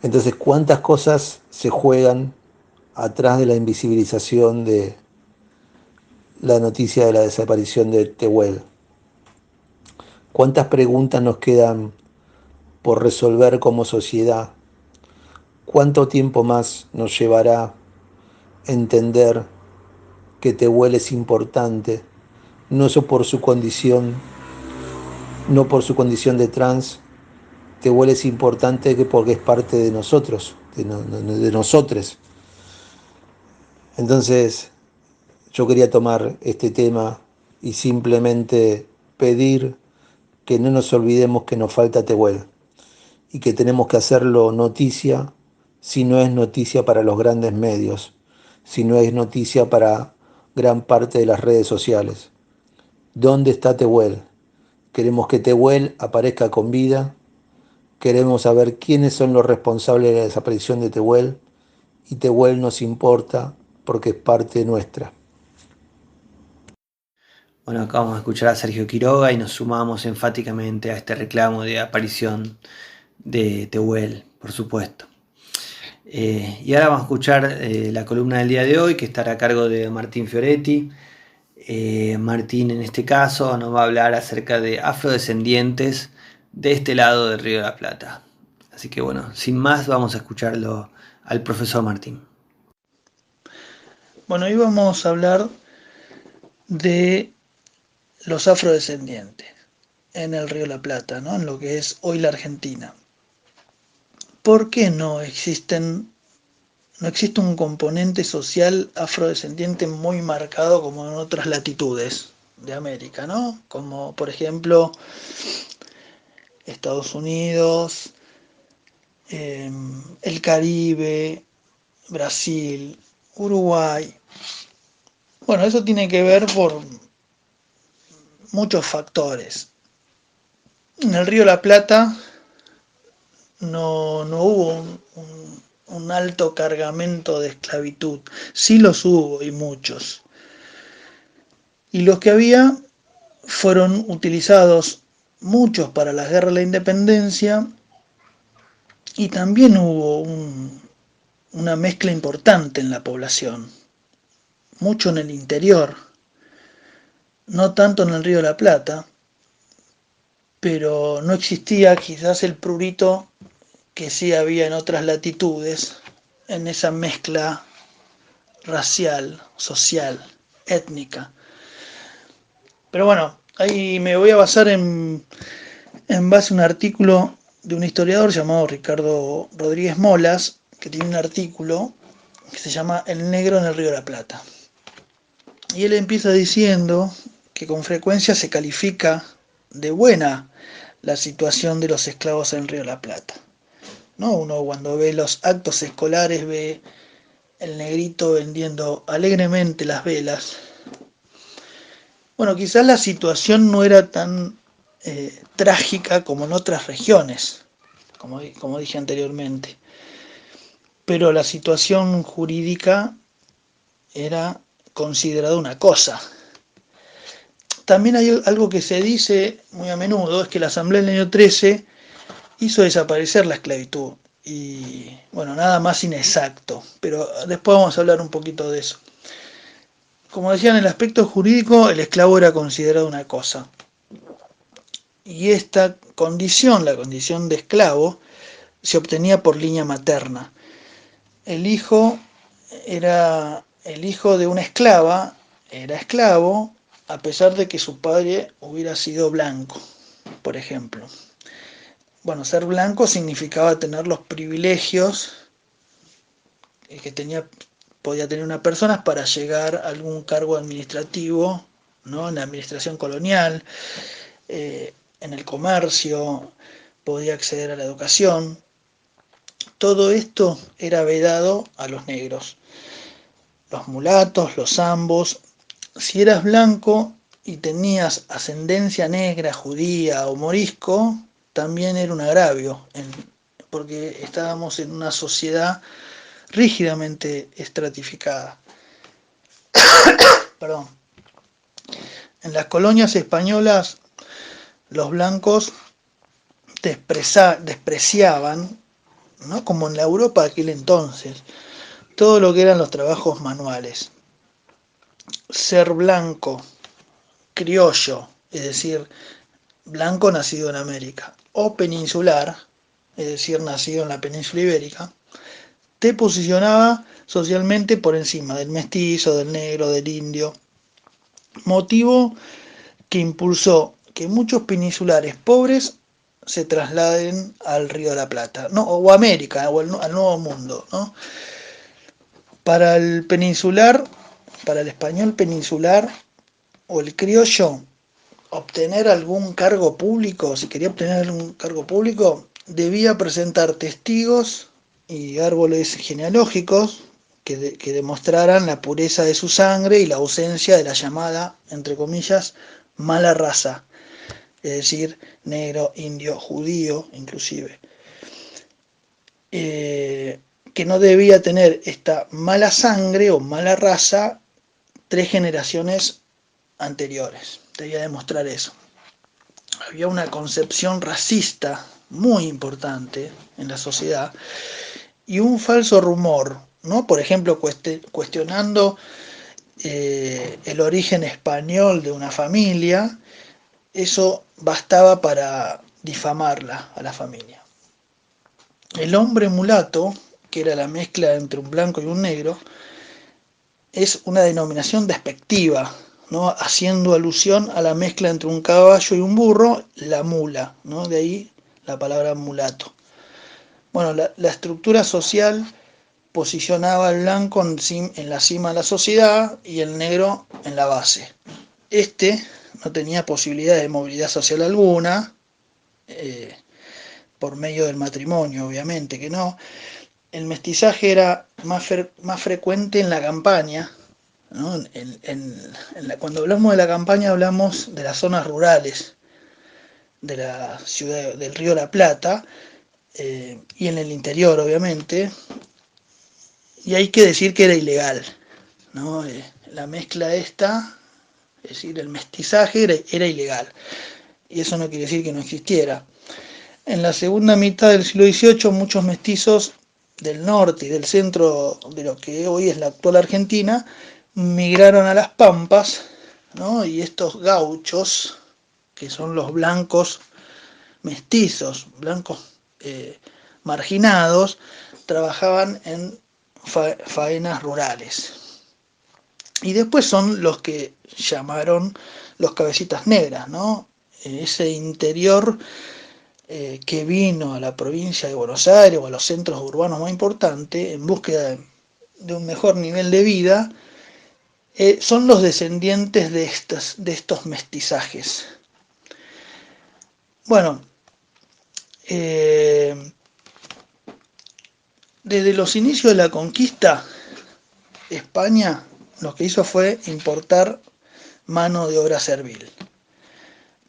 F: Entonces, ¿cuántas cosas se juegan atrás de la invisibilización de la noticia de la desaparición de Tehuel? ¿Cuántas preguntas nos quedan por resolver como sociedad? ¿Cuánto tiempo más nos llevará entender que Tehuel es importante, no solo por su condición, no por su condición de trans? Tehuel es importante porque es parte de nosotros, de nosotros. Entonces, yo quería tomar este tema y simplemente pedir que no nos olvidemos que nos falta Tehuel y que tenemos que hacerlo noticia si no es noticia para los grandes medios, si no es noticia para gran parte de las redes sociales. ¿Dónde está Tehuel? Queremos que Tehuel aparezca con vida, queremos saber quiénes son los responsables de la desaparición de Tehuel, y Tehuel nos importa porque es parte nuestra.
C: Bueno, acabamos de escuchar a Sergio Quiroga y nos sumamos enfáticamente a este reclamo de aparición de Tehuel, por supuesto. Y ahora vamos a escuchar la columna del día de hoy, que estará a cargo de Martín Fioretti. Martín, en este caso, nos va a hablar acerca de afrodescendientes de este lado del Río de la Plata. Así que bueno, sin más, vamos a escucharlo al profesor Martín.
G: Bueno, hoy vamos a hablar de los afrodescendientes en el Río de la Plata, ¿no? En lo que es hoy la Argentina. ¿Por qué no existe un componente social afrodescendiente muy marcado como en otras latitudes de América, ¿no? Como por ejemplo Estados Unidos, el Caribe, Brasil, Uruguay. Bueno, eso tiene que ver por muchos factores. En el Río de la Plata no hubo un alto cargamento de esclavitud. Sí los hubo, y muchos. Y los que había fueron utilizados muchos para la guerra de la independencia, y también hubo una mezcla importante en la población, mucho en el interior, no tanto en el Río de la Plata, pero no existía quizás el prurito que sí había en otras latitudes, en esa mezcla racial, social, étnica. Pero bueno, ahí me voy a basar en base a un artículo de un historiador llamado Ricardo Rodríguez Molas, que tiene un artículo que se llama El negro en el Río de la Plata. Y él empieza diciendo que con frecuencia se califica de buena la situación de los esclavos en el Río de la Plata, ¿no? Uno cuando ve los actos escolares ve el negrito vendiendo alegremente las velas. Bueno, quizás la situación no era tan trágica como en otras regiones, como dije anteriormente, pero la situación jurídica era considerada una cosa. También hay algo que se dice muy a menudo, es que la Asamblea del año 13 hizo desaparecer la esclavitud. Y bueno, nada más inexacto, pero después vamos a hablar un poquito de eso. Como decía, en el aspecto jurídico, el esclavo era considerado una cosa. Y esta condición, la condición de esclavo, se obtenía por línea materna. El hijo de una esclava, era esclavo, a pesar de que su padre hubiera sido blanco, por ejemplo. Bueno, ser blanco significaba tener los privilegios que podía tener una persona para llegar a algún cargo administrativo, ¿no? En la administración colonial, en el comercio, podía acceder a la educación. Todo esto era vedado a los negros, los mulatos, los zambos. Si eras blanco y tenías ascendencia negra, judía o morisco, también era un agravio, porque estábamos en una sociedad rígidamente estratificada. perdón. En las colonias españolas los blancos despreciaban, ¿no? Como en la Europa de aquel entonces, todo lo que eran los trabajos manuales. Ser blanco, criollo, es decir, blanco nacido en América, o peninsular, es decir, nacido en la península ibérica, te posicionaba socialmente por encima del mestizo, del negro, del indio, motivo que impulsó que muchos peninsulares pobres se trasladen al Río de la Plata, ¿no? O a América, o al Nuevo Mundo, ¿no? Para el peninsular, para el español peninsular o el criollo, obtener algún cargo público, si quería obtener algún cargo público, debía presentar testigos y árboles genealógicos que demostraran la pureza de su sangre y la ausencia de la llamada, entre comillas, mala raza, es decir, negro, indio, judío, inclusive. Que no debía tener esta mala sangre o mala raza 3 generaciones anteriores. Debía demostrar eso. Había una concepción racista muy importante en la sociedad y un falso rumor, ¿no? Por ejemplo, cuestionando el origen español de una familia, eso bastaba para difamarla a la familia. El hombre mulato, que era la mezcla entre un blanco y un negro, es una denominación despectiva, ¿no? Haciendo alusión a la mezcla entre un caballo y un burro, la mula, ¿no? De ahí la palabra mulato. Bueno, la estructura social posicionaba al blanco en la cima de la sociedad y el negro en la base. Este no tenía posibilidad de movilidad social alguna, por medio del matrimonio, obviamente que no. El mestizaje era más frecuente en la campaña, ¿no? Cuando hablamos de la campaña hablamos de las zonas rurales de la ciudad del Río de la Plata, y en el interior, obviamente, y hay que decir que era ilegal, ¿no? La mezcla esta, es decir, el mestizaje era ilegal, y eso no quiere decir que no existiera. En la segunda mitad del siglo XVIII, muchos mestizos del norte y del centro de lo que hoy es la actual Argentina migraron a las Pampas, ¿no? Y estos gauchos, que son los blancos mestizos, blancos marginados, trabajaban en faenas rurales. Y después son los que llamaron los cabecitas negras, ¿no? Ese interior que vino a la provincia de Buenos Aires o a los centros urbanos más importantes en búsqueda de un mejor nivel de vida, son los descendientes de estos mestizajes. Bueno, desde los inicios de la conquista, España lo que hizo fue importar mano de obra servil.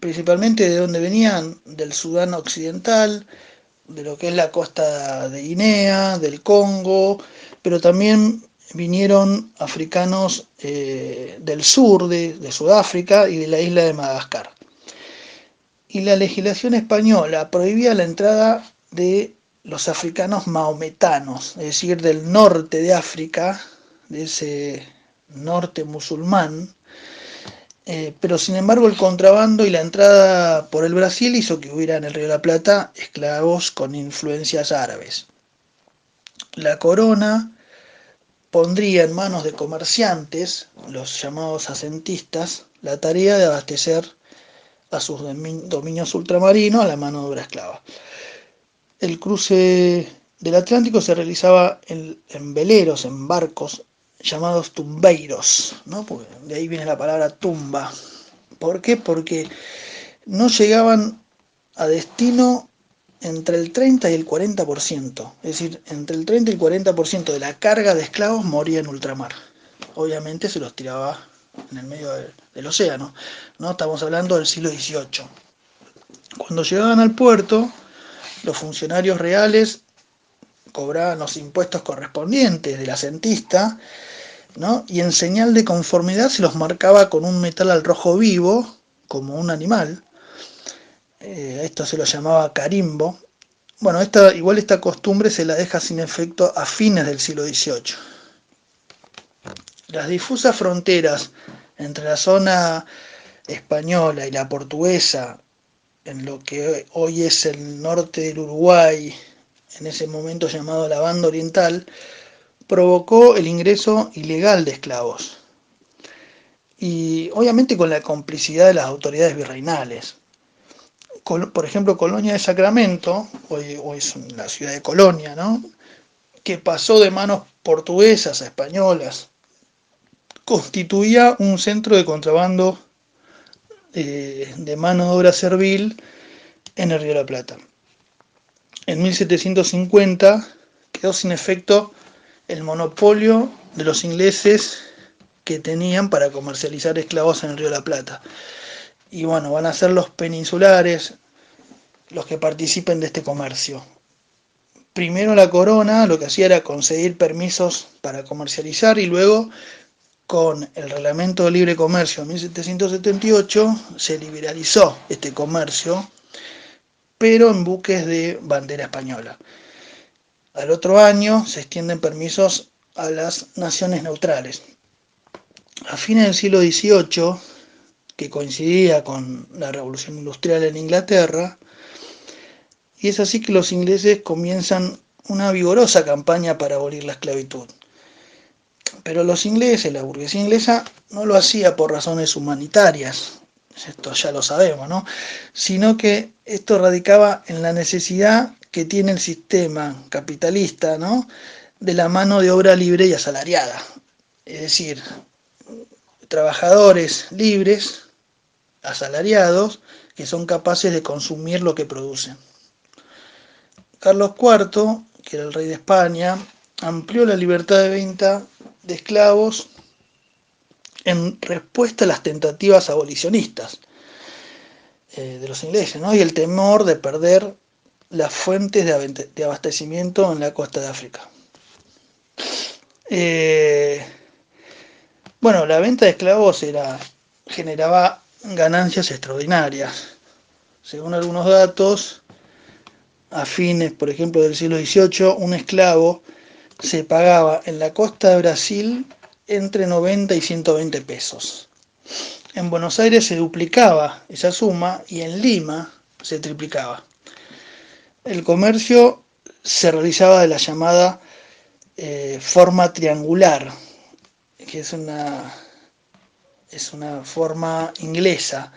G: Principalmente de donde venían, del Sudán occidental, de lo que es la costa de Guinea, del Congo, pero también vinieron africanos del sur de Sudáfrica y de la isla de Madagascar. Y la legislación española prohibía la entrada de los africanos mahometanos, es decir, del norte de África, de ese norte musulmán, pero sin embargo el contrabando y la entrada por el Brasil hizo que hubiera en el Río de la Plata esclavos con influencias árabes. La corona pondría en manos de comerciantes, los llamados asentistas, la tarea de abastecer a sus dominios ultramarinos a la mano de obra esclava. El cruce del Atlántico se realizaba en veleros, en barcos llamados tumbeiros, ¿no? Porque de ahí viene la palabra tumba. ¿Por qué? Porque no llegaban a destino entre el 30 y el 40%, es decir, entre el 30 y el 40% de la carga de esclavos moría en ultramar. Obviamente se los tiraba en el medio del océano, ¿no? Estamos hablando del siglo XVIII. Cuando llegaban al puerto, los funcionarios reales cobraban los impuestos correspondientes del asentista, ¿no? Y en señal de conformidad se los marcaba con un metal al rojo vivo, como un animal. Esto se lo llamaba carimbo. Bueno, igual esta costumbre se la deja sin efecto a fines del siglo XVIII. Las difusas fronteras entre la zona española y la portuguesa, en lo que hoy es el norte del Uruguay, en ese momento llamado la Banda Oriental, provocó el ingreso ilegal de esclavos. Y obviamente con la complicidad de las autoridades virreinales. Por ejemplo, Colonia de Sacramento, hoy es la ciudad de Colonia, ¿no? Que pasó de manos portuguesas a españolas, constituía un centro de contrabando de mano de obra servil en el Río de la Plata. En 1750 quedó sin efecto el monopolio de los ingleses que tenían para comercializar esclavos en el Río de la Plata. Y bueno, van a ser los peninsulares los que participen de este comercio. Primero la corona lo que hacía era conseguir permisos para comercializar y luego con el Reglamento de Libre Comercio de 1778 se liberalizó este comercio, pero en buques de bandera española. Al otro año se extienden permisos a las naciones neutrales. A fines del siglo XVIII, que coincidía con la Revolución Industrial en Inglaterra, y es así que los ingleses comienzan una vigorosa campaña para abolir la esclavitud. Pero los ingleses, la burguesía inglesa, no lo hacía por razones humanitarias, esto ya lo sabemos, ¿no? Sino que esto radicaba en la necesidad que tiene el sistema capitalista, ¿no? De la mano de obra libre y asalariada. Es decir, trabajadores libres, asalariados, que son capaces de consumir lo que producen. Carlos IV, que era el rey de España, amplió la libertad de venta de esclavos en respuesta a las tentativas abolicionistas de los ingleses, ¿no? Y el temor de perder las fuentes de abastecimiento en la costa de África. Bueno, la venta de esclavos generaba ganancias extraordinarias. Según algunos datos, a fines, por ejemplo, del siglo XVIII, un esclavo se pagaba en la costa de Brasil entre 90 y 120 pesos. En Buenos Aires se duplicaba esa suma y en Lima se triplicaba. El comercio se realizaba de la llamada forma triangular, que es una forma inglesa,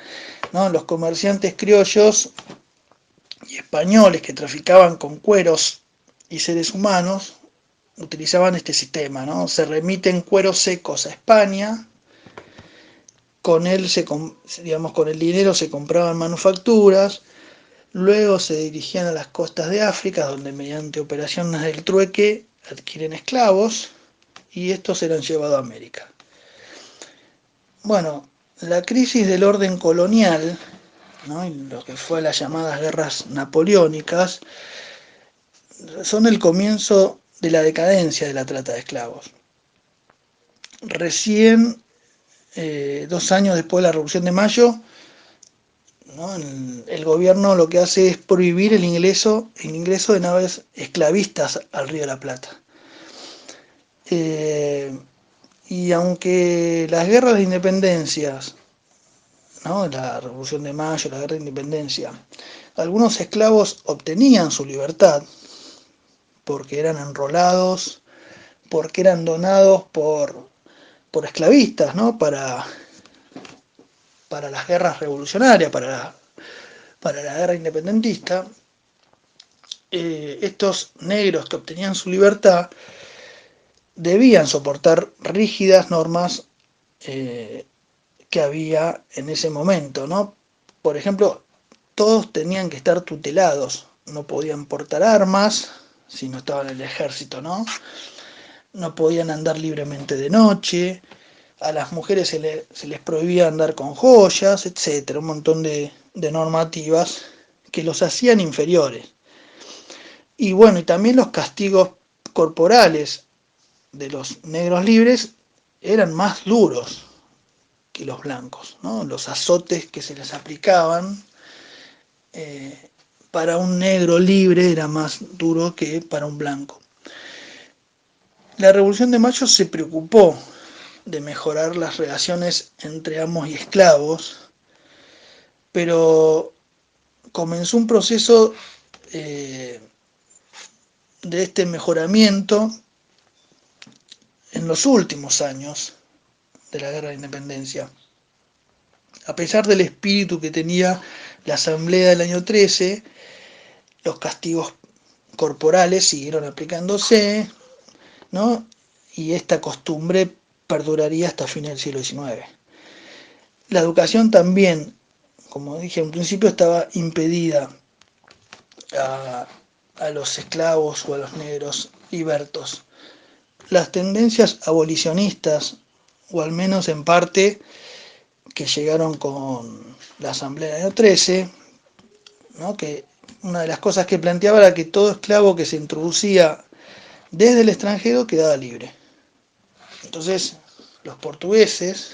G: ¿no? Los comerciantes criollos y españoles que traficaban con cueros y seres humanos utilizaban este sistema, ¿no? Se remiten cueros secos a España, con él con el dinero se compraban manufacturas, luego se dirigían a las costas de África, donde mediante operaciones del trueque adquieren esclavos y estos eran llevados a América. Bueno, la crisis del orden colonial, ¿no? Y lo que fue las llamadas guerras napoleónicas, son el comienzo de la decadencia de la trata de esclavos. Recién, 2 años después de la Revolución de Mayo, ¿no? El gobierno lo que hace es prohibir el ingreso de naves esclavistas al Río de la Plata. Y aunque las guerras de independencias, ¿no? La Revolución de Mayo, la Guerra de Independencia, algunos esclavos obtenían su libertad porque eran enrolados, porque eran donados por esclavistas, ¿no? Para las guerras revolucionarias, para la guerra independentista. Estos negros que obtenían su libertad debían soportar rígidas normas que había en ese momento, ¿no? Por ejemplo, todos tenían que estar tutelados, no podían portar armas si no estaban en el ejército, ¿no? No podían andar libremente de noche, a las mujeres se les prohibía andar con joyas, etcétera, un montón de normativas que los hacían inferiores. Y bueno, y también los castigos corporales de los negros libres eran más duros que los blancos, ¿no? Los azotes que se les aplicaban para un negro libre era más duro que para un blanco. La Revolución de Mayo se preocupó de mejorar las relaciones entre amos y esclavos, pero comenzó un proceso de este mejoramiento en los últimos años de la Guerra de Independencia. A pesar del espíritu que tenía la Asamblea del año 13, los castigos corporales siguieron aplicándose, ¿no? Y esta costumbre perduraría hasta fines del siglo XIX. La educación también, como dije en principio, estaba impedida a los esclavos o a los negros libertos. Las tendencias abolicionistas, o al menos en parte, que llegaron con la Asamblea del año 13, ¿no? Que una de las cosas que planteaba era que todo esclavo que se introducía desde el extranjero quedaba libre. Entonces los portugueses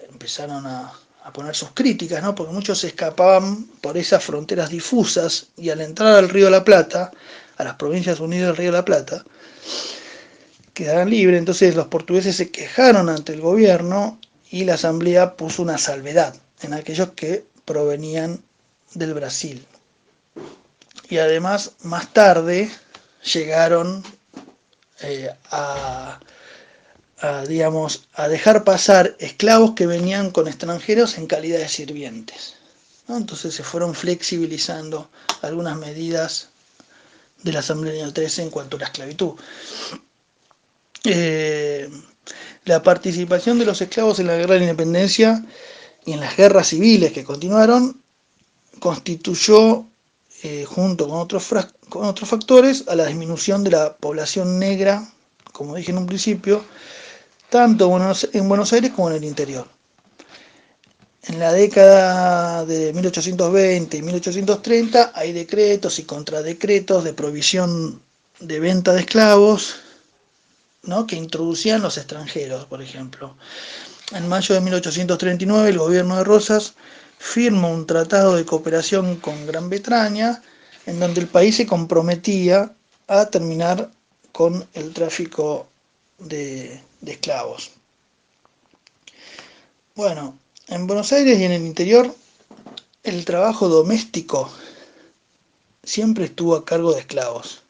G: empezaron a poner sus críticas, ¿no? Porque muchos se escapaban por esas fronteras difusas y al entrar al Río de la Plata, a las Provincias Unidas del Río de la Plata, quedaban libres. Entonces los portugueses se quejaron ante el gobierno y la Asamblea puso una salvedad en aquellos que provenían del Brasil. Y además, más tarde, llegaron a dejar pasar esclavos que venían con extranjeros en calidad de sirvientes, ¿no? Entonces se fueron flexibilizando algunas medidas de la Asamblea del año 13 en cuanto a la esclavitud. La participación de los esclavos en la Guerra de la Independencia y en las guerras civiles que continuaron constituyó, junto con otros factores, a la disminución de la población negra, como dije en un principio, tanto en Buenos Aires como en el interior. En la década de 1820 y 1830 hay decretos y contradecretos de prohibición de venta de esclavos, ¿no? Que introducían los extranjeros, por ejemplo. En mayo de 1839 el gobierno de Rosas firma un tratado de cooperación con Gran Bretaña en donde el país se comprometía a terminar con el tráfico de esclavos. Bueno, en Buenos Aires y en el interior el trabajo doméstico siempre estuvo a cargo de esclavos.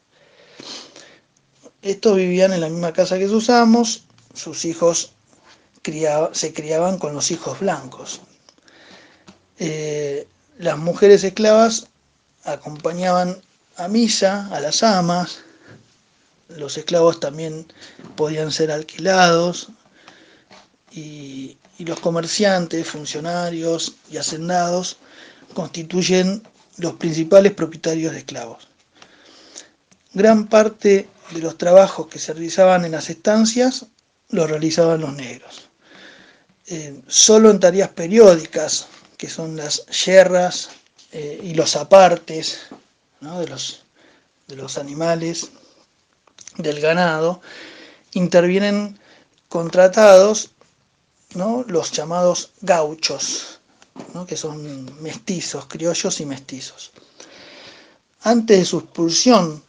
G: Estos vivían en la misma casa que sus amos, sus hijos se criaban con los hijos blancos. Las mujeres esclavas acompañaban a misa a las amas, los esclavos también podían ser alquilados y los comerciantes, funcionarios y hacendados constituyen los principales propietarios de esclavos. Gran parte de los trabajos que se realizaban en las estancias los realizaban los negros. Solo en tareas periódicas, que son las yerras y los apartes, ¿no? de los animales, del ganado, intervienen contratados, ¿no? Los llamados gauchos, ¿no? Que son mestizos, criollos y mestizos. Antes de su expulsión,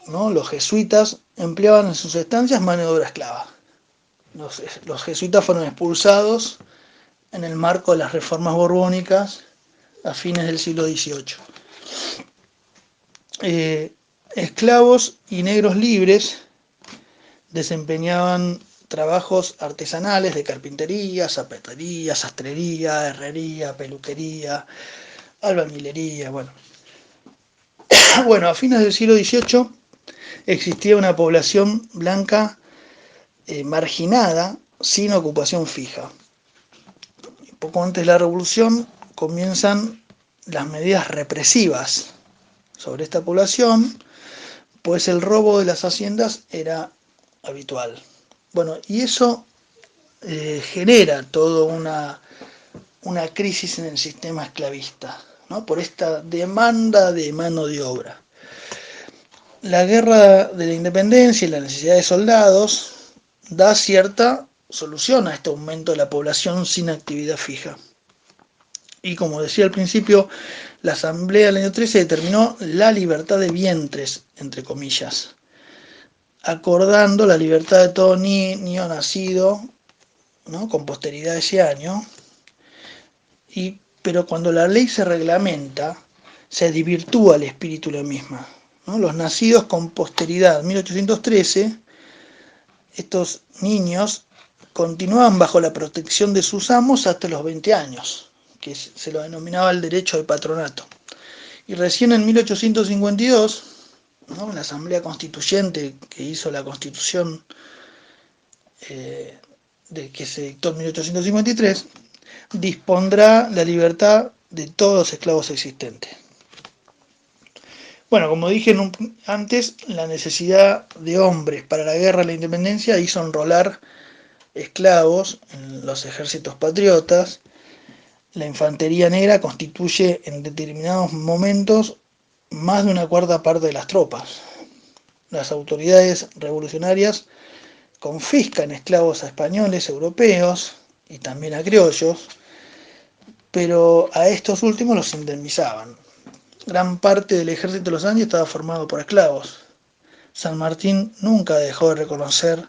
G: ¿no? Los jesuitas empleaban en sus estancias mano de obra esclava. Los jesuitas fueron expulsados en el marco de las reformas borbónicas a fines del siglo XVIII. Esclavos y negros libres desempeñaban trabajos artesanales de carpintería, zapatería, sastrería, herrería, peluquería, albañilería. Bueno, a fines del siglo XVIII existía una población blanca marginada, sin ocupación fija. Poco antes de la Revolución comienzan las medidas represivas sobre esta población, pues el robo de las haciendas era habitual. Bueno, y eso genera toda una crisis en el sistema esclavista, ¿no? Por esta demanda de mano de obra. La guerra de la independencia y la necesidad de soldados, da cierta solución a este aumento de la población sin actividad fija. Y como decía al principio, la Asamblea del año 13 determinó la libertad de vientres, entre comillas, acordando la libertad de todo niño nacido, ¿no?, con posteridad de ese año. Pero cuando la ley se reglamenta, se desvirtúa el espíritu de la misma, ¿no? Los nacidos con posteridad 1813, estos niños continuaban bajo la protección de sus amos hasta los 20 años, que se lo denominaba el derecho de patronato. Y recién en 1852, ¿no?, la Asamblea Constituyente que hizo la Constitución que se dictó en 1853, dispondrá la libertad de todos los esclavos existentes. Bueno, como dije antes, la necesidad de hombres para la guerra de la independencia hizo enrolar esclavos en los ejércitos patriotas. La infantería negra constituye en determinados momentos más de una cuarta parte de las tropas. Las autoridades revolucionarias confiscan esclavos a españoles, europeos y también a criollos, pero a estos últimos los indemnizaban. Gran parte del ejército de los Andes estaba formado por esclavos. San Martín nunca dejó de reconocer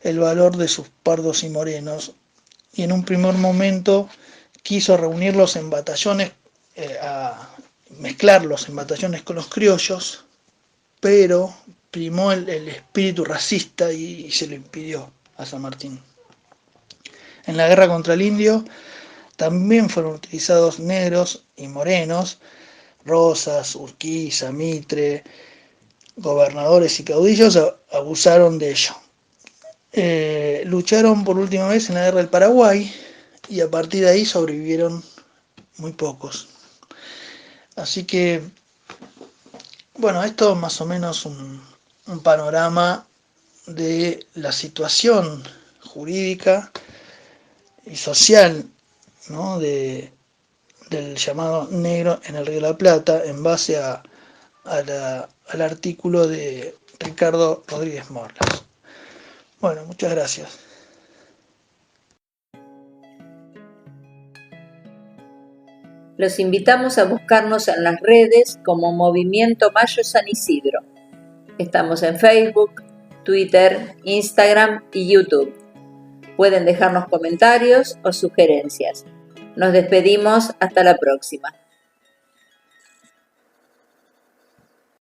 G: el valor de sus pardos y morenos, y en un primer momento quiso reunirlos en batallones, mezclarlos en batallones con los criollos, pero primó el espíritu racista y se lo impidió a San Martín. En la guerra contra el indio también fueron utilizados negros y morenos. Rosas, Urquiza, Mitre, gobernadores y caudillos abusaron de ello. Lucharon por última vez en la guerra del Paraguay y a partir de ahí sobrevivieron muy pocos. Así que, bueno, esto es más o menos un panorama de la situación jurídica y social, ¿no?, del llamado negro en el Río de la Plata, en base al artículo de Ricardo Rodríguez Morlas. Bueno, muchas gracias.
A: Los invitamos a buscarnos en las redes como Movimiento Mayo San Isidro. Estamos en Facebook, Twitter, Instagram y YouTube. Pueden dejarnos comentarios o sugerencias. Nos despedimos hasta la próxima.